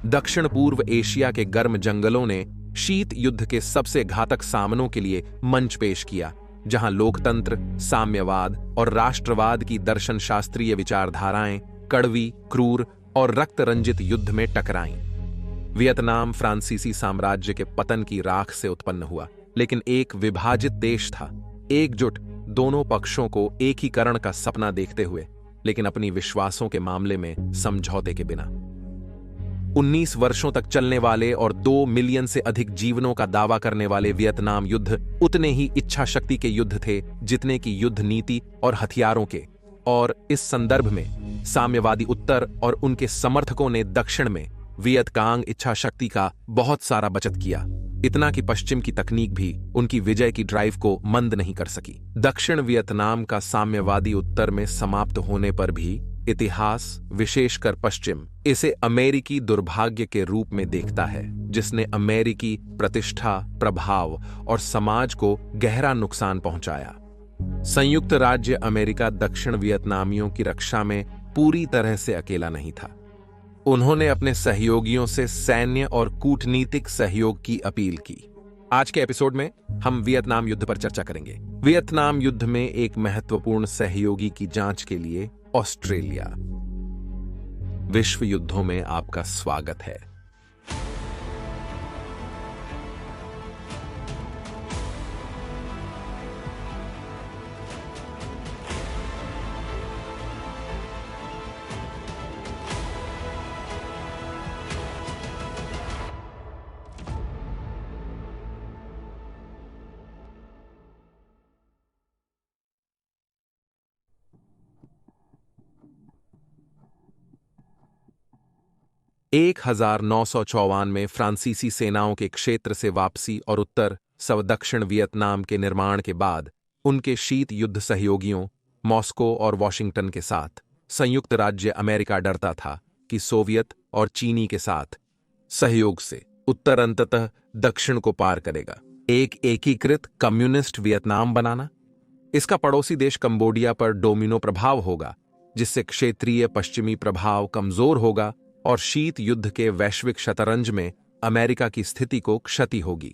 दक्षिण पूर्व एशिया के गर्म जंगलों ने शीत युद्ध के सबसे घातक सामनों के लिए मंच पेश किया, जहां लोकतंत्र, साम्यवाद और राष्ट्रवाद की दर्शन शास्त्रीय विचारधाराएं कड़वी, क्रूर और रक्त रंजित युद्ध में टकराईं। वियतनाम फ्रांसीसी साम्राज्य के पतन की राख से उत्पन्न हुआ, लेकिन एक विभाजित देश था, एकजुट, दोनों पक्षों को एकीकरण का सपना देखते हुए, लेकिन अपनी विश्वासों के मामले में समझौते के बिना। 19 वर्षों तक चलने वाले और 2 मिलियन से अधिक जीवनों का दावा करने वाले वियतनाम युद्ध उतने ही इच्छा शक्ति के युद्ध थे जितने की युद्ध नीति और हथियारों के, और इस संदर्भ में साम्यवादी उत्तर और उनके समर्थकों ने दक्षिण में वियत कांग इच्छा शक्ति का बहुत सारा बचत किया, इतना कि पश्चिम की तकनीक भी उनकी विजय की ड्राइव को मंद नहीं कर सकी। दक्षिण वियतनाम का साम्यवादी उत्तर में समाप्त होने पर भी इतिहास, विशेषकर पश्चिम, इसे अमेरिकी दुर्भाग्य के रूप में देखता है, जिसने अमेरिकी प्रतिष्ठा, प्रभाव और समाज को गहरा नुकसान पहुंचाया। संयुक्त राज्य अमेरिका दक्षिण वियतनामियों की रक्षा में पूरी तरह से अकेला नहीं था। उन्होंने अपने सहयोगियों से सैन्य और कूटनीतिक सहयोग की अपील की। आज के एपिसोड में हम वियतनाम युद्ध पर चर्चा करेंगे। वियतनाम युद्ध में एक महत्वपूर्ण सहयोगी की जांच के लिए ऑस्ट्रेलिया। विश्व युद्धों में आपका स्वागत है। एक 1954 में फ्रांसीसी सेनाओं के क्षेत्र से वापसी और उत्तर सव दक्षिण वियतनाम के निर्माण के बाद उनके शीत युद्ध सहयोगियों मॉस्को और वॉशिंगटन के साथ संयुक्त राज्य अमेरिका डरता था कि सोवियत और चीनी के साथ सहयोग से उत्तर अंततः दक्षिण को पार करेगा। एक एकीकृत कम्युनिस्ट वियतनाम बनाना, इसका पड़ोसी देश कंबोडिया पर डोमिनो प्रभाव होगा, जिससे क्षेत्रीय पश्चिमी प्रभाव कमजोर होगा और शीत युद्ध के वैश्विक शतरंज में अमेरिका की स्थिति को क्षति होगी।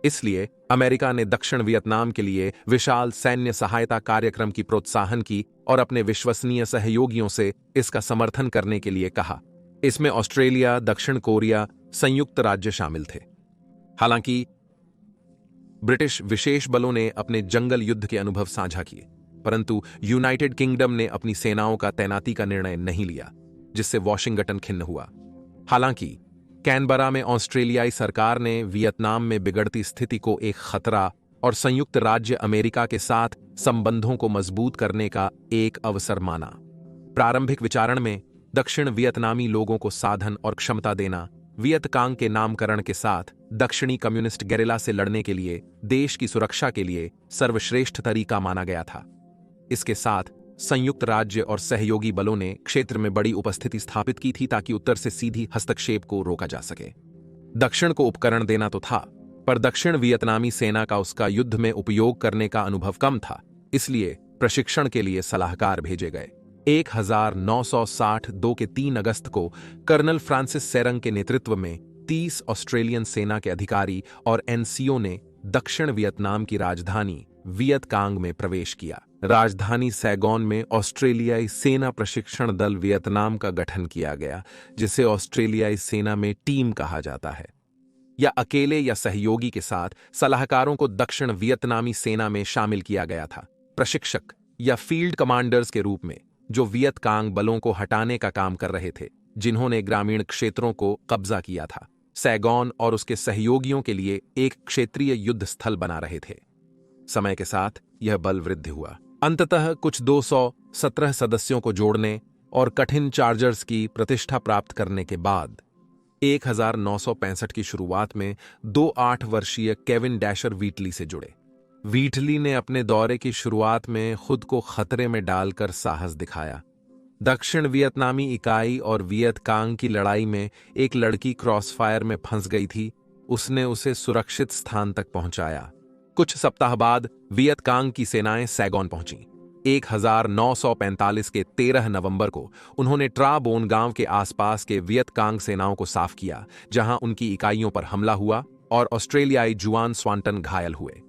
इसलिए अमेरिका ने दक्षिण वियतनाम के लिए विशाल सैन्य सहायता कार्यक्रम की प्रोत्साहन की और अपने विश्वसनीय सहयोगियों से इसका समर्थन करने के लिए कहा। इसमें ऑस्ट्रेलिया, दक्षिण कोरिया, संयुक्त राज्य शामिल थे। हालांकि ब्रिटिश विशेष बलों ने अपने जंगल युद्ध के अनुभव साझा किए, परंतु यूनाइटेड किंगडम ने अपनी सेनाओं का तैनाती का निर्णय नहीं लिया, जिससे वॉशिंगटन खिन्न हुआ। हालांकि कैनबरा में ऑस्ट्रेलियाई सरकार ने वियतनाम में बिगड़ती स्थिति को एक खतरा और संयुक्त राज्य अमेरिका के साथ संबंधों को मजबूत करने का एक अवसर माना। प्रारंभिक विचारण में दक्षिण वियतनामी लोगों को साधन और क्षमता देना वियत कांग के नामकरण के साथ दक्षिणी कम्युनिस्ट गेरिला से लड़ने के लिए देश की सुरक्षा के लिए सर्वश्रेष्ठ तरीका माना गया था। इसके साथ संयुक्त राज्य और सहयोगी बलों ने क्षेत्र में बड़ी उपस्थिति स्थापित की थी ताकि उत्तर से सीधी हस्तक्षेप को रोका जा सके। दक्षिण को उपकरण देना तो था, पर दक्षिण वियतनामी सेना का उसका युद्ध में उपयोग करने का अनुभव कम था, इसलिए प्रशिक्षण के लिए सलाहकार भेजे गए। 1962 के 3 अगस्त को कर्नल फ्रांसिस सेरंग के नेतृत्व में 30 ऑस्ट्रेलियन सेना के अधिकारी और एनसीओ ने दक्षिण वियतनाम की राजधानी वियत कांग में प्रवेश किया। राजधानी सैगोन में ऑस्ट्रेलियाई सेना प्रशिक्षण दल वियतनाम का गठन किया गया, जिसे ऑस्ट्रेलियाई सेना में टीम कहा जाता है। या अकेले या सहयोगी के साथ सलाहकारों को दक्षिण वियतनामी सेना में शामिल किया गया था, प्रशिक्षक या फील्ड कमांडर्स के रूप में, जो वियत कांग बलों को हटाने का काम कर रहे थे, जिन्होंने ग्रामीण क्षेत्रों को कब्जा किया था। सैगोन और उसके सहयोगियों के लिए एक क्षेत्रीय युद्ध स्थल बना रहे थे। समय के साथ यह बल वृद्धि हुआ। अंततः कुछ 217 सदस्यों को जोड़ने और कठिन चार्जर्स की प्रतिष्ठा प्राप्त करने के बाद 1965 की शुरुआत में 8 वर्षीय केविन डैशर व्हीटली से जुड़े। व्हीटली ने अपने दौरे की शुरुआत में खुद को खतरे में डालकर साहस दिखाया। दक्षिण वियतनामी इकाई और वियत कांग की लड़ाई में एक लड़की क्रॉसफायर में फंस गई थी। उसने उसे सुरक्षित स्थान तक पहुंचाया। कुछ सप्ताह बाद वियत कांग की सेनाएं सैगोन पहुंची। 1945 के 13 नवंबर को उन्होंने ट्रा बोन गांव के आसपास के वियत कांग सेनाओं को साफ किया, जहां उनकी इकाइयों पर हमला हुआ और ऑस्ट्रेलियाई जुआन स्वांटन घायल हुए।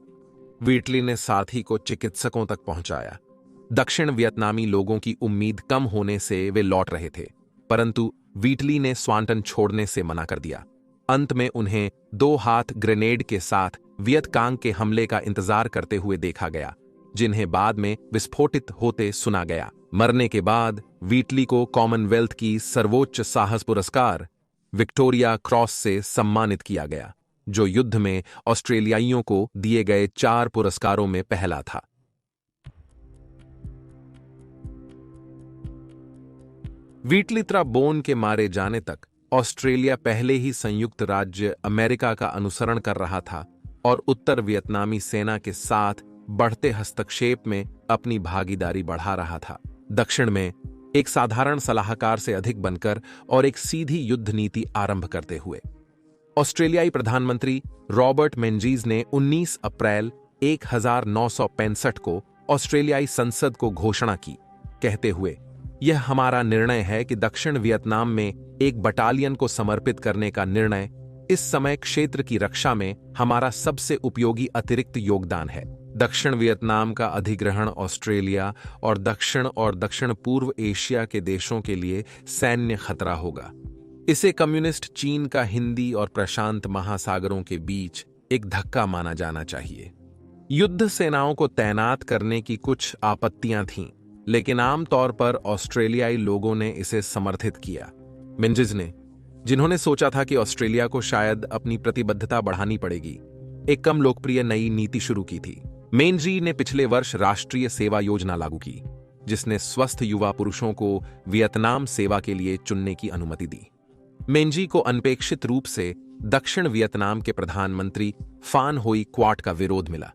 व्हीटली ने साथी को चिकित्सकों तक पहुंचाया। दक्षिण वियतनामी लोगों की उम्मीद कम होने से वे लौट रहे थे, परंतु व्हीटली ने स्वांटन छोड़ने से मना कर दिया। अंत में उन्हें 2 हाथ ग्रेनेड के साथ वियत कांग के हमले का इंतजार करते हुए देखा गया, जिन्हें बाद में विस्फोटित होते सुना गया। मरने के बाद व्हीटली को कॉमनवेल्थ की सर्वोच्च साहस पुरस्कार विक्टोरिया क्रॉस से सम्मानित किया गया, जो युद्ध में ऑस्ट्रेलियाइयों को दिए गए 4 पुरस्कारों में पहला था। व्हीटली त्रा बोन के मारे जाने तक ऑस्ट्रेलिया पहले ही संयुक्त राज्य अमेरिका का अनुसरण कर रहा था और उत्तर वियतनामी सेना के साथ बढ़ते हस्तक्षेप में अपनी भागीदारी बढ़ा रहा था। दक्षिण में एक साधारण सलाहकार से अधिक बनकर और एक सीधी युद्ध नीति आरंभ करते हुए ऑस्ट्रेलियाई प्रधानमंत्री रॉबर्ट मेंजीज ने 19 अप्रैल 1965 को ऑस्ट्रेलियाई संसद को घोषणा की, कहते हुए, यह हमारा निर्णय है कि दक्षिण वियतनाम में एक बटालियन को समर्पित करने का निर्णय इस समय क्षेत्र की रक्षा में हमारा सबसे उपयोगी अतिरिक्त योगदान है। दक्षिण वियतनाम का अधिग्रहण ऑस्ट्रेलिया और दक्षिण पूर्व एशिया के देशों के लिए सैन्य खतरा होगा। इसे कम्युनिस्ट चीन का हिंदी और प्रशांत महासागरों के बीच एक धक्का माना जाना चाहिए। युद्ध सेनाओं को तैनात करने की कुछ आपत्तियां थीं, लेकिन आमतौर पर ऑस्ट्रेलियाई लोगों ने इसे समर्थित किया। मेंजिस ने, जिन्होंने सोचा था कि ऑस्ट्रेलिया को शायद अपनी प्रतिबद्धता बढ़ानी पड़ेगी, एक कम लोकप्रिय नई नीति शुरू की थी। मेंजी ने पिछले वर्ष राष्ट्रीय सेवा योजना लागू की, जिसने स्वस्थ युवा पुरुषों को वियतनाम सेवा के लिए चुनने की अनुमति दी। मेंजी को अनपेक्षित रूप से दक्षिण वियतनाम के प्रधानमंत्री फान होई क्वाट का विरोध मिला,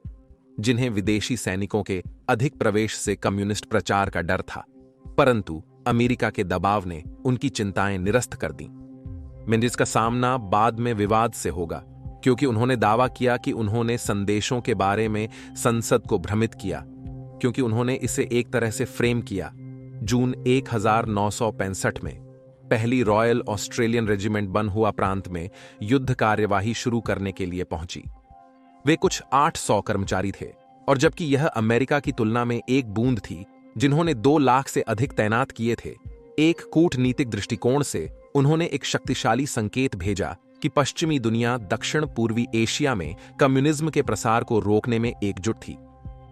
जिन्हें विदेशी सैनिकों के अधिक प्रवेश से कम्युनिस्ट प्रचार का डर था, परंतु अमेरिका के दबाव ने उनकी चिंताएं निरस्त कर दी। मेंजिस का सामना बाद में विवाद से होगा, क्योंकि उन्होंने दावा किया कि उन्होंने संदेशों के बारे में संसद को भ्रमित किया, क्योंकि उन्होंने इसे एक तरह से फ्रेम किया। जून 1965 में पहली रॉयल ऑस्ट्रेलियन रेजिमेंट बन हुआ प्रांत में युद्ध कार्यवाही शुरू करने के लिए पहुंची। वे कुछ 800 कर्मचारी थे, और जबकि यह अमेरिका की तुलना में एक बूंद थी, जिन्होंने 2 लाख से अधिक तैनात किए थे, एक कूटनीतिक दृष्टिकोण से उन्होंने एक शक्तिशाली संकेत भेजा कि पश्चिमी दुनिया दक्षिण पूर्वी एशिया में कम्युनिज्म के प्रसार को रोकने में एकजुट थी।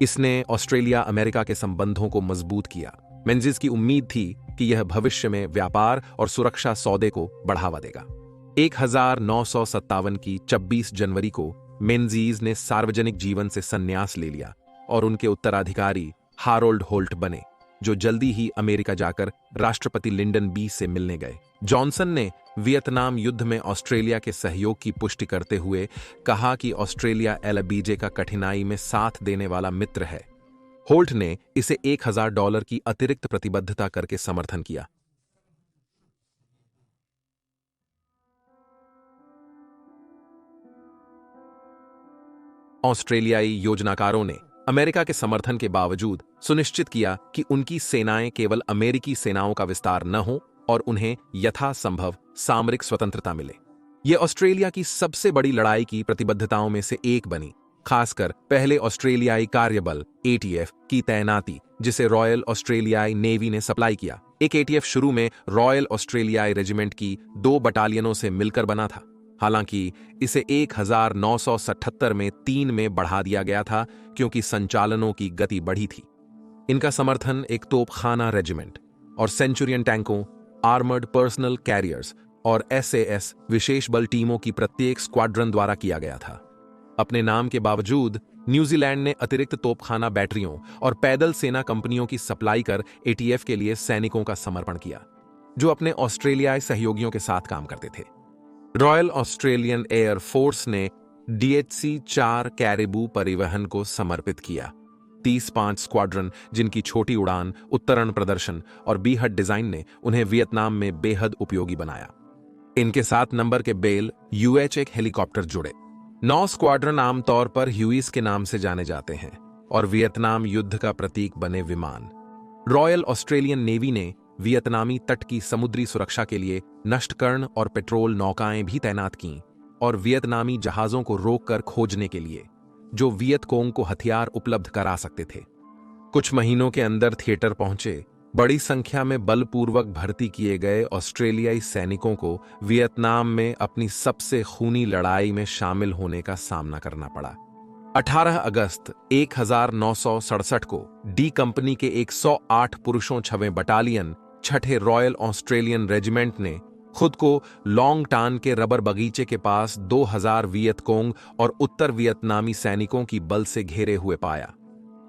इसने ऑस्ट्रेलिया अमेरिका के संबंधों को मजबूत किया। मेंजिस की उम्मीद थी कि यह भविष्य में व्यापार और सुरक्षा सौदे को बढ़ावा देगा। 1957 की 26 जनवरी को मेंजीज ने सार्वजनिक जीवन से संन्यास ले लिया और उनके उत्तराधिकारी हारोल्ड होल्ट बने, जो जल्दी ही अमेरिका जाकर राष्ट्रपति लिंडन बी से मिलने गए। जॉनसन ने वियतनाम युद्ध में ऑस्ट्रेलिया के सहयोग की पुष्टि करते हुए कहा कि ऑस्ट्रेलिया एलबीजे का कठिनाई में साथ देने वाला मित्र है। होल्ट ने इसे $1000 की अतिरिक्त प्रतिबद्धता करके समर्थन किया। ऑस्ट्रेलियाई योजनाकारों ने अमेरिका के समर्थन के बावजूद सुनिश्चित किया कि उनकी सेनाएं केवल अमेरिकी सेनाओं का विस्तार न हो और उन्हें यथासंभव सामरिक स्वतंत्रता मिले। यह ऑस्ट्रेलिया की सबसे बड़ी लड़ाई की प्रतिबद्धताओं में से एक बनी, खासकर पहले ऑस्ट्रेलियाई कार्यबल ATF की तैनाती, जिसे रॉयल ऑस्ट्रेलियाई नेवी ने सप्लाई किया। एक ATF शुरू में रॉयल ऑस्ट्रेलियाई रेजिमेंट की 2 बटालियनों से मिलकर बना था, हालांकि इसे 1977 में 3 में बढ़ा दिया गया था, क्योंकि संचालनों की गति बढ़ी थी। इनका समर्थन एक तोपखाना रेजिमेंट और सेंचुरियन टैंकों, आर्मर्ड पर्सनल कैरियर्स और SAS विशेष बल टीमों की प्रत्येक स्क्वाड्रन द्वारा किया गया था। अपने नाम के बावजूद न्यूजीलैंड ने अतिरिक्त तोपखाना बैटरियों और पैदल सेना कंपनियों की सप्लाई कर ATF के लिए सैनिकों का समर्पण किया, जो अपने ऑस्ट्रेलियाई सहयोगियों के साथ काम करते थे। रॉयल ऑस्ट्रेलियन एयर फोर्स ने DHC-4 कैरिबू परिवहन को समर्पित किया। 30-5 स्क्वाड्रन, जिनकी छोटी उड़ान, उत्तरण प्रदर्शन और बीहट डिजाइन ने उन्हें वियतनाम में बेहद उपयोगी बनाया। इनके 7 नंबर के बेल UH-1 हेलीकॉप्टर जुड़े। 9 स्क्वाड्रन आमतौर पर ह्यूइस के नाम से जाने जाते हैं। और वियतनाम युद्ध का प्रतीक बने विमान। रॉयल ऑस्ट्रेलियन नेवी ने वियतनामी तट की समुद्री सुरक्षा के लिए नष्टकर्ण और पेट्रोल नौकाएं भी तैनात कीं और वियतनामी जहाजों को रोककर खोजने के लिए, जो वियत कोंग को हथियार उपलब्ध करा सकते थे। कुछ महीनों के अंदर थिएटर पहुंचे बड़ी संख्या में बलपूर्वक भर्ती किए गए ऑस्ट्रेलियाई सैनिकों को वियतनाम में अपनी सबसे खूनी लड़ाई में शामिल होने का सामना करना पड़ा। 18 अगस्त 1967 को डी कंपनी के 108 पुरुषों 6वें बटालियन 6ठे रॉयल ऑस्ट्रेलियन रेजिमेंट ने खुद को लॉन्ग टान के रबर बगीचे के पास 2000 वियत कोंग और उत्तर वियतनामी सैनिकों की बल से घेरे हुए पाया।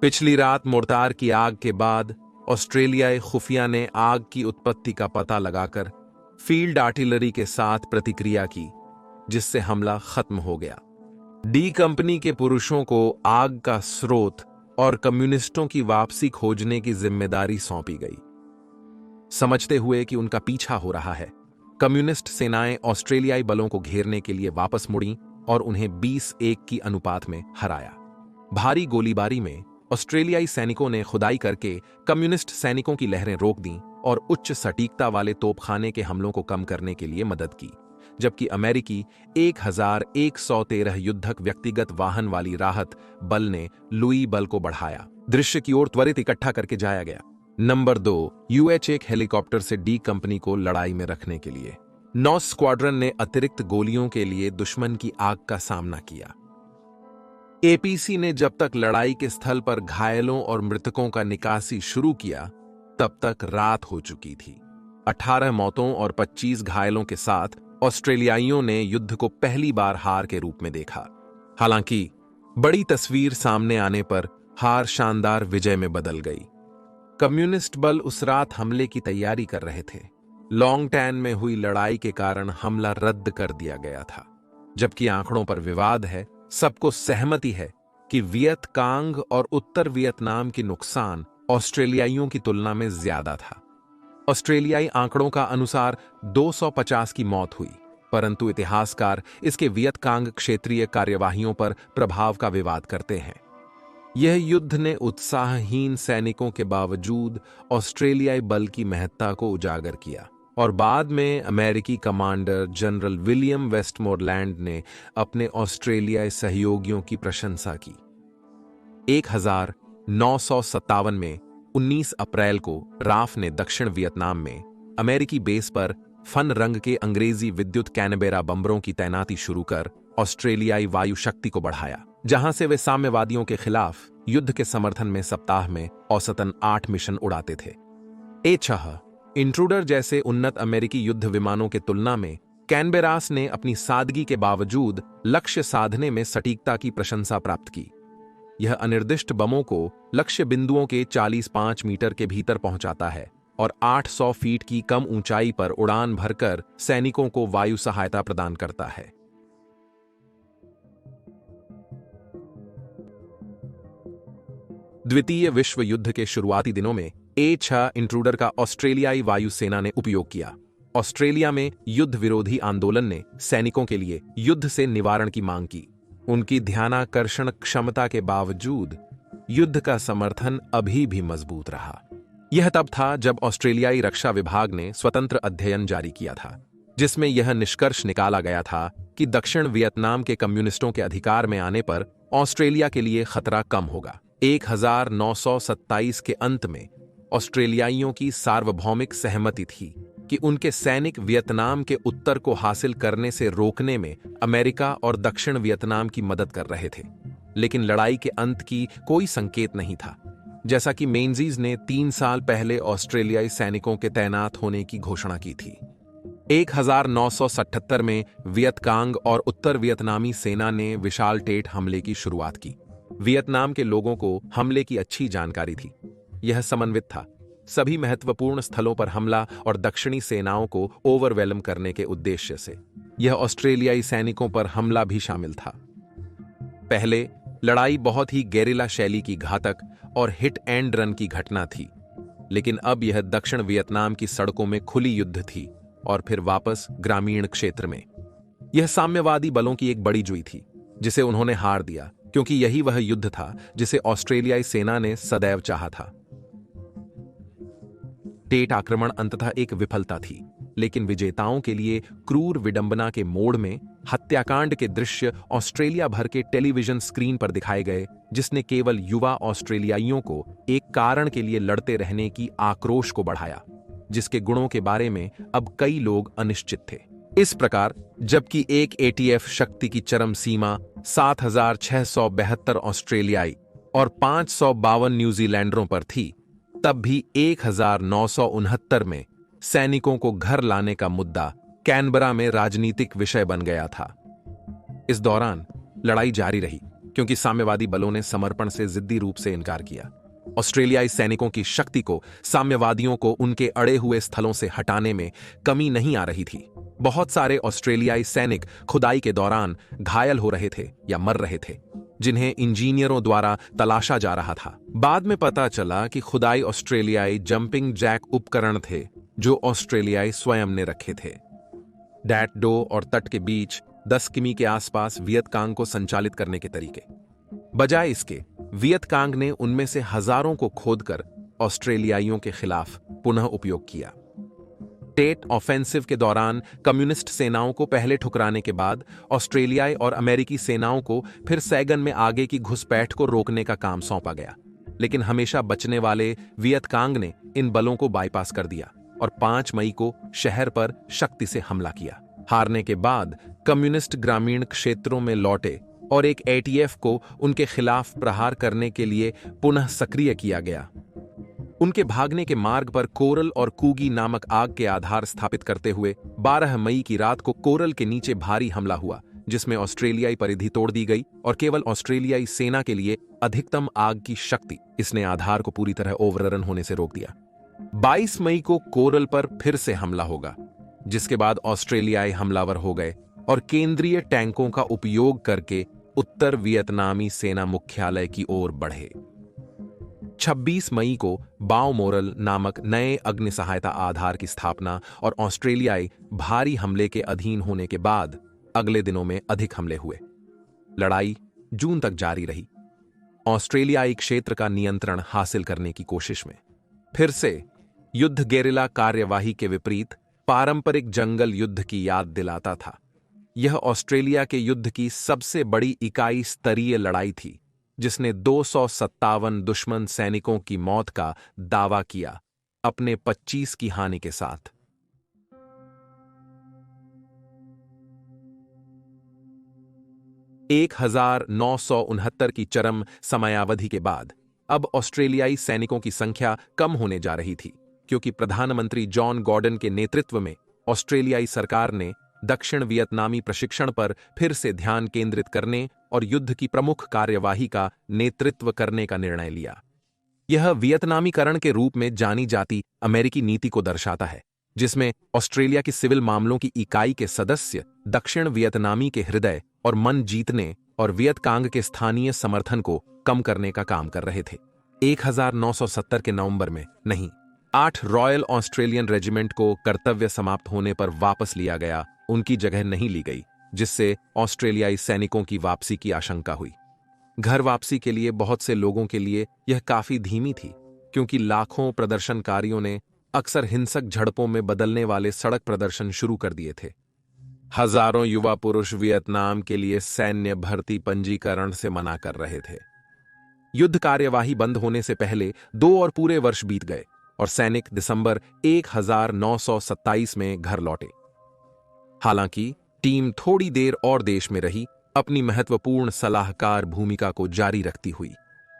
पिछली रात मोर्टार की आग के बाद ऑस्ट्रेलियाई खुफिया ने आग की उत्पत्ति का पता लगाकर फील्ड आर्टिलरी के साथ प्रतिक्रिया की, जिससे हमला खत्म हो गया। डी कंपनी के पुरुषों को आग का स्रोत और कम्युनिस्टों की वापसी खोजने की जिम्मेदारी सौंपी गई। समझते हुए कि उनका पीछा हो रहा है, कम्युनिस्ट सेनाएं ऑस्ट्रेलियाई बलों को घेरने के लिए वापस मुड़ीं और उन्हें 20-1 की अनुपात में हराया। भारी गोलीबारी में ऑस्ट्रेलियाई सैनिकों ने खुदाई करके कम्युनिस्ट सैनिकों की लहरें रोक दीं और उच्च सटीकता वाले तोपखाने के हमलों को कम करने के लिए मदद की, जबकि अमेरिकी 1113 युद्धक व्यक्तिगत वाहन वाली राहत बल ने लुई बल को बढ़ाया। दृश्य की ओर त्वरित इकट्ठा करके जाया गया। नंबर 2, UH-1 हेलीकॉप्टर से डी कंपनी को लड़ाई में रखने के लिए। 9 स्क्वाड्रन ने अतिरिक्त गोलियों के लिए दुश्मन की आग का सामना किया। APC ने जब तक लड़ाई के स्थल पर घायलों और मृतकों का निकासी शुरू किया, तब तक रात हो चुकी थी। 18 मौतों और 25 घायलों के साथ ऑस्ट्रेलियाइयों ने युद्ध को पहली बार हार के रूप में देखा। हालांकि बड़ी तस्वीर सामने आने पर हार शानदार विजय में बदल गई। कम्युनिस्ट बल उस रात हमले की तैयारी कर रहे थे। लॉन्ग टैन में हुई लड़ाई के कारण हमला रद्द कर दिया गया था। जबकि आंकड़ों पर विवाद है, सबको सहमति है कि वियत कांग और उत्तर वियतनाम की नुकसान ऑस्ट्रेलियाइयों की तुलना में ज्यादा था। ऑस्ट्रेलियाई आंकड़ों का अनुसार 250 की मौत हुई, परंतु इतिहासकार इसके वियत कांग क्षेत्रीय कार्यवाहियों पर प्रभाव का विवाद करते हैं। यह युद्ध ने उत्साहहीन सैनिकों के बावजूद ऑस्ट्रेलियाई बल की महत्ता को उजागर किया और बाद में अमेरिकी कमांडर जनरल विलियम वेस्टमोरलैंड ने अपने ऑस्ट्रेलियाई सहयोगियों की प्रशंसा की। 1957 में 19 अप्रैल को राफ ने दक्षिण वियतनाम में अमेरिकी बेस पर फन रंग के अंग्रेजी विद्युत कैनबेरा बम्बरों की तैनाती शुरू कर ऑस्ट्रेलियाई वायु शक्ति को बढ़ाया, जहां से वे साम्यवादियों के खिलाफ युद्ध के समर्थन में सप्ताह में औसतन 8 मिशन उड़ाते थे। A6 इंट्रूडर जैसे उन्नत अमेरिकी युद्ध विमानों के तुलना में कैनबेरास ने अपनी सादगी के बावजूद लक्ष्य साधने में सटीकता की प्रशंसा प्राप्त की। यह अनिर्दिष्ट बमों को लक्ष्य बिंदुओं के 45 मीटर के भीतर पहुंचाता है और 800 फीट की कम ऊंचाई पर उड़ान भरकर सैनिकों को वायु सहायता प्रदान करता है। द्वितीय विश्व युद्ध के शुरुआती दिनों में A6 इंट्रूडर का ऑस्ट्रेलियाई वायुसेना ने उपयोग किया। ऑस्ट्रेलिया में युद्ध विरोधी आंदोलन ने सैनिकों के लिए युद्ध से निवारण की मांग की। उनकी ध्यानाकर्षण क्षमता के बावजूद युद्ध का समर्थन अभी भी मजबूत रहा। यह तब था जब ऑस्ट्रेलियाई रक्षा विभाग ने स्वतंत्र अध्ययन जारी किया था, जिसमें यह निष्कर्ष निकाला गया था कि दक्षिण वियतनाम के कम्युनिस्टों के अधिकार में आने पर ऑस्ट्रेलिया के लिए खतरा कम होगा। 1927 के अंत में ऑस्ट्रेलियाइयों की सार्वभौमिक सहमति थी कि उनके सैनिक वियतनाम के उत्तर को हासिल करने से रोकने में अमेरिका और दक्षिण वियतनाम की मदद कर रहे थे, लेकिन लड़ाई के अंत की कोई संकेत नहीं था, जैसा कि मेंजीज ने 3 साल पहले ऑस्ट्रेलियाई सैनिकों के तैनात होने की घोषणा की थी। 1977 में वियतकांग और उत्तर वियतनामी सेना ने विशाल टेट हमले की शुरुआत की। वियतनाम के लोगों को हमले की अच्छी जानकारी थी। यह समन्वित था, सभी महत्वपूर्ण स्थलों पर हमला और दक्षिणी सेनाओं को ओवरवेलम करने के उद्देश्य से। यह ऑस्ट्रेलियाई सैनिकों पर हमला भी शामिल था। पहले लड़ाई बहुत ही गेरिला शैली की घातक और हिट एंड रन की घटना थी, लेकिन अब यह दक्षिण वियतनाम की सड़कों में खुली युद्ध थी और फिर वापस ग्रामीण क्षेत्र में। यह साम्यवादी बलों की एक बड़ी जुई थी, जिसे उन्होंने हार दिया, क्योंकि यही वह युद्ध था जिसे ऑस्ट्रेलियाई सेना ने सदैव चाहा था। टेट आक्रमण अंततः एक विफलता थी, लेकिन विजेताओं के लिए क्रूर विडंबना के मोड़ में हत्याकांड के दृश्य ऑस्ट्रेलिया भर के टेलीविजन स्क्रीन पर दिखाए गए, जिसने केवल युवा ऑस्ट्रेलियाइयों को एक कारण के लिए लड़ते रहने की आक्रोश को बढ़ाया, जिसके गुणों के बारे में अब कई लोग अनिश्चित थे। इस प्रकार, जबकि एक एटीएफ शक्ति की चरम सीमा 7,672 ऑस्ट्रेलियाई और 552 न्यूजीलैंडरों पर थी, तब भी 1,969 में सैनिकों को घर लाने का मुद्दा कैनबरा में राजनीतिक विषय बन गया था। इस दौरान लड़ाई जारी रही, क्योंकि साम्यवादी बलों ने समर्पण से जिद्दी रूप से इनकार किया। ऑस्ट्रेलियाई सैनिकों की शक्ति को साम्यवादियों को उनके अड़े हुए स्थलों से हटाने में कमी नहीं आ रही थी। बहुत सारे ऑस्ट्रेलियाई सैनिक खुदाई के दौरान घायल हो रहे थे या मर रहे थे, जिन्हें इंजीनियरों द्वारा तलाशा जा रहा था। बाद में पता चला कि खुदाई ऑस्ट्रेलियाई जंपिंग जैक उपकरण थे जो ऑस्ट्रेलियाई स्वयं ने रखे थे। डैट डो और तट के बीच 10 किमी के आसपास वियतकांग को संचालित करने के तरीके। बजाय इसके, वियतकांग ने उनमें से हजारों को खोदकर ऑस्ट्रेलियाइयों के खिलाफ पुनः उपयोग किया। टेट ऑफेंसिव के दौरान कम्युनिस्ट सेनाओं को पहले ठुकराने के बाद ऑस्ट्रेलियाई और अमेरिकी सेनाओं को फिर सैगन में आगे की घुसपैठ को रोकने का काम सौंपा गया, लेकिन हमेशा बचने वाले वियतकांग ने इन बलों को बाईपास कर दिया और 5 मई को शहर पर शक्ति से हमला किया। हारने के बाद कम्युनिस्ट ग्रामीण क्षेत्रों में लौटे और एक एटीएफ को उनके खिलाफ प्रहार करने के लिए पुनः सक्रिय किया गया। उनके भागने के मार्ग पर कोरल और कूगी नामक आग के आधार स्थापित करते हुए 12 मई की रात को कोरल के नीचे भारी हमला हुआ, जिसमें ऑस्ट्रेलियाई परिधि तोड़ दी गई और केवल ऑस्ट्रेलियाई सेना के लिए अधिकतम आग की शक्ति इसने आधार को पूरी तरह ओवररन होने से रोक दिया। 22 मई को कोरल पर फिर से हमला होगा, जिसके बाद ऑस्ट्रेलियाई हमलावर हो गए और केंद्रीय टैंकों का उपयोग करके उत्तर वियतनामी सेना मुख्यालय की ओर बढ़े। 26 मई को बाओमोरल नामक नए अग्नि सहायता आधार की स्थापना और ऑस्ट्रेलियाई भारी हमले के अधीन होने के बाद अगले दिनों में अधिक हमले हुए। लड़ाई जून तक जारी रही, ऑस्ट्रेलियाई क्षेत्र का नियंत्रण हासिल करने की कोशिश में। फिर से युद्ध गेरिला कार्यवाही के विपरीत पारंपरिक जंगल युद्ध की याद दिलाता था। यह ऑस्ट्रेलिया के युद्ध की सबसे बड़ी इकाई स्तरीय लड़ाई थी, जिसने 257 दुश्मन सैनिकों की मौत का दावा किया, अपने 25 की हानि के साथ। एक 1969 की चरम समयावधि के बाद अब ऑस्ट्रेलियाई सैनिकों की संख्या कम होने जा रही थी, क्योंकि प्रधानमंत्री जॉन गॉर्डन के नेतृत्व में ऑस्ट्रेलियाई सरकार ने दक्षिण वियतनामी प्रशिक्षण पर फिर से ध्यान केंद्रित करने और युद्ध की प्रमुख कार्यवाही का नेतृत्व करने का निर्णय लिया। यह वियतनामीकरण के रूप में जानी जाती अमेरिकी नीति को दर्शाता है, जिसमें ऑस्ट्रेलिया की सिविल मामलों की इकाई के सदस्य दक्षिण वियतनामी के हृदय और मन जीतने और वियतकांग के स्थानीय समर्थन को कम करने का काम कर रहे थे। 1970 के नवंबर में नहीं, 8 रॉयल ऑस्ट्रेलियन रेजिमेंट को कर्तव्य समाप्त होने पर वापस लिया गया, उनकी जगह नहीं ली गई, जिससे ऑस्ट्रेलियाई सैनिकों की वापसी की आशंका हुई। घर वापसी के लिए बहुत से लोगों के लिए यह काफी धीमी थी, क्योंकि लाखों प्रदर्शनकारियों ने अक्सर हिंसक झड़पों में बदलने वाले सड़क प्रदर्शन शुरू कर दिए थे। हजारों युवा पुरुष वियतनाम के लिए सैन्य भर्ती पंजीकरण से मना कर रहे थे। युद्ध कार्यवाही बंद होने से पहले 2 और पूरे वर्ष बीत गए और सैनिक दिसंबर 1927 में घर लौटे। हालांकि टीम थोड़ी देर और देश में रही, अपनी महत्वपूर्ण सलाहकार भूमिका को जारी रखती हुई।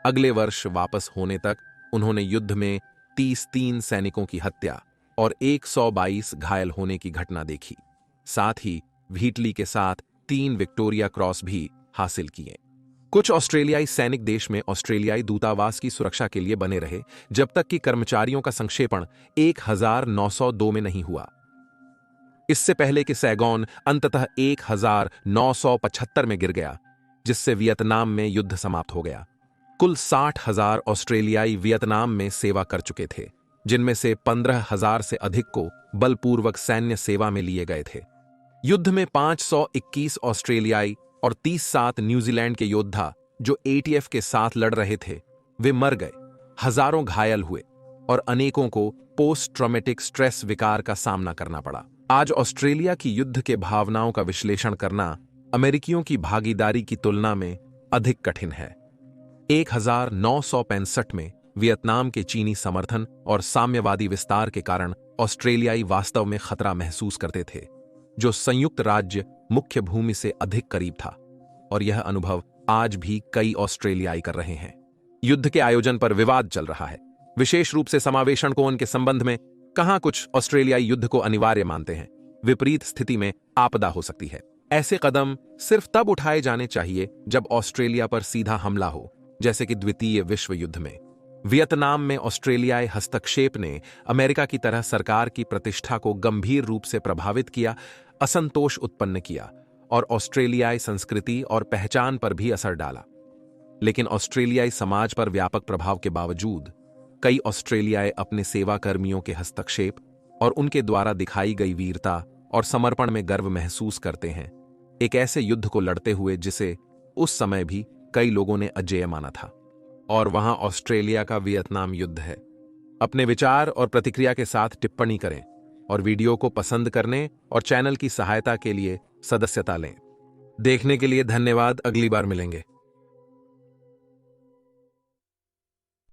अगले वर्ष वापस होने तक उन्होंने युद्ध में 33 सैनिकों की हत्या और 122 घायल होने की घटना देखी। साथ ही व्हीटली के साथ 3 विक्टोरिया क्रॉस भी हासिल किए। कुछ ऑस्ट्रेलियाई सैनिक देश में ऑस्ट्रेलियाई दूतावास की सुरक्षा के लिए बने रहे, जब तक कि कर्मचारियों का संक्षेपण 1902 में नहीं हुआ। इससे पहले कि सैगॉन अंततः 1975 में गिर गया, जिससे वियतनाम में युद्ध समाप्त हो गया। कुल 60,000 ऑस्ट्रेलियाई वियतनाम में सेवा कर चुके थे, जिनमें से 15,000 से अधिक को बलपूर्वक सैन्य सेवा में लिए गए थे। युद्ध में 521 ऑस्ट्रेलियाई और 37 न्यूजीलैंड के योद्धा जो एटीएफ के साथ लड़ रहे थे वे मर गए, हजारों घायल हुए और अनेकों को पोस्ट ट्रॉमेटिक स्ट्रेस विकार का सामना करना पड़ा। आज ऑस्ट्रेलिया की युद्ध के भावनाओं का विश्लेषण करना अमेरिकियों की भागीदारी की तुलना में अधिक कठिन है। 1965 में वियतनाम के चीनी समर्थन और साम्यवादी विस्तार के कारण ऑस्ट्रेलियाई वास्तव में खतरा महसूस करते थे, जो संयुक्त राज्य मुख्य भूमि से अधिक करीब था, और यह अनुभव आज भी कई ऑस्ट्रेलियाई कर रहे हैं। युद्ध के आयोजन पर विवाद चल रहा है, विशेष रूप से समावेशन कोण के संबंध में। कहां कुछ ऑस्ट्रेलियाई युद्ध को अनिवार्य मानते हैं, विपरीत स्थिति में आपदा हो सकती है। ऐसे कदम सिर्फ तब उठाए जाने चाहिए जब ऑस्ट्रेलिया पर सीधा हमला हो, जैसे कि द्वितीय विश्व युद्ध में। वियतनाम में ऑस्ट्रेलियाई हस्तक्षेप ने अमेरिका की तरह सरकार की प्रतिष्ठा को गंभीर रूप से प्रभावित किया, असंतोष उत्पन्न किया और ऑस्ट्रेलियाई संस्कृति और पहचान पर भी असर डाला। लेकिन ऑस्ट्रेलियाई समाज पर व्यापक प्रभाव के बावजूद कई ऑस्ट्रेलियाई अपने सेवा कर्मियों के हस्तक्षेप और उनके द्वारा दिखाई गई वीरता और समर्पण में गर्व महसूस करते हैं, एक ऐसे युद्ध को लड़ते हुए जिसे उस समय भी कई लोगों ने अजेय माना था। और वहां ऑस्ट्रेलिया का वियतनाम युद्ध है। अपने विचार और प्रतिक्रिया के साथ टिप्पणी करें और वीडियो को पसंद करने और चैनल की सहायता के लिए सदस्यता लें। देखने के लिए धन्यवाद। अगली बार मिलेंगे।